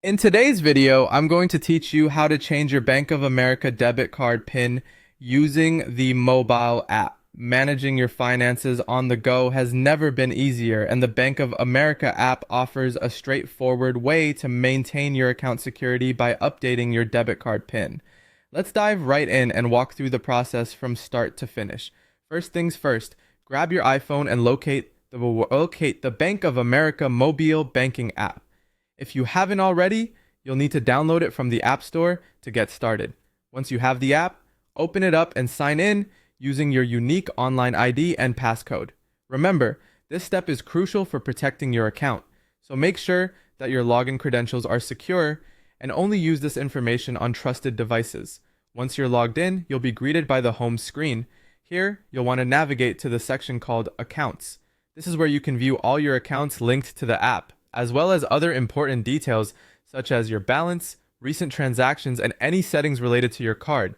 In today's video, I'm going to teach you how to change your Bank of America debit card PIN using the mobile app. Managing your finances on the go has never been easier, and the Bank of America app offers a straightforward way to maintain your account security by updating your debit card PIN. Let's dive right in and walk through the process from start to finish. First things first, grab your iPhone and locate the Bank of America mobile banking app. If you haven't already, you'll need to download it from the App Store to get started. Once you have the app, open it up and sign in using your unique online ID and passcode. Remember, this step is crucial for protecting your account, so make sure that your login credentials are secure and only use this information on trusted devices. Once you're logged in, you'll be greeted by the home screen. Here, you'll want to navigate to the section called Accounts. This is where you can view all your accounts linked to the app, as well as other important details such as your balance, recent transactions, and any settings related to your card.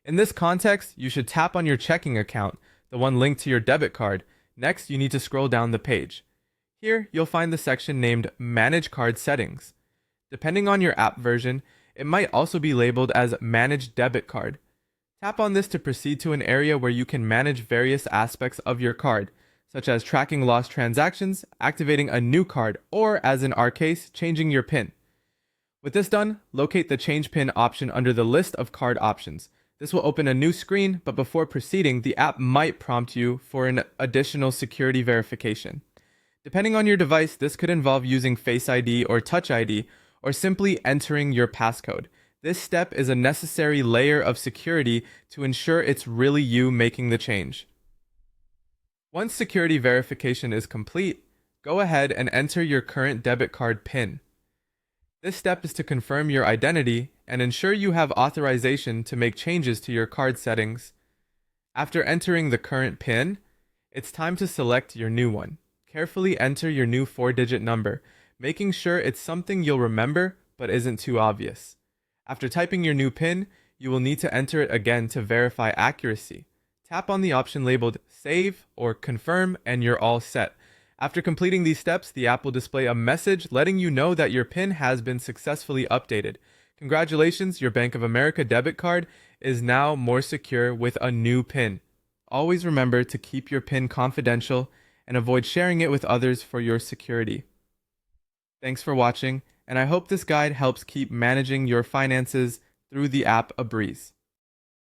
In this context, you should tap on your checking account, the one linked to your debit card. Next, you need to scroll down the page. Here, you'll find the section named Manage Card Settings. Depending on your app version, it might also be labeled as Manage Debit Card. Tap on this to proceed to an area where you can manage various aspects of your card, such as tracking lost transactions, activating a new card, or, as in our case, changing your PIN. With this done, locate the Change PIN option under the list of card options. This will open a new screen, but before proceeding, the app might prompt you for an additional security verification. Depending on your device, this could involve using Face ID or Touch ID, or simply entering your passcode. This step is a necessary layer of security to ensure it's really you making the change. Once security verification is complete, go ahead and enter your current debit card PIN. This step is to confirm your identity and ensure you have authorization to make changes to your card settings. After entering the current PIN, it's time to select your new one. Carefully enter your new 4-digit number, making sure it's something you'll remember but isn't too obvious. After typing your new PIN, you will need to enter it again to verify accuracy. Tap on the option labeled Save or Confirm and you're all set. After completing these steps, the app will display a message letting you know that your PIN has been successfully updated. Congratulations, your Bank of America debit card is now more secure with a new PIN. Always remember to keep your PIN confidential and avoid sharing it with others for your security. Thanks for watching, and I hope this guide helps keep managing your finances through the app a breeze.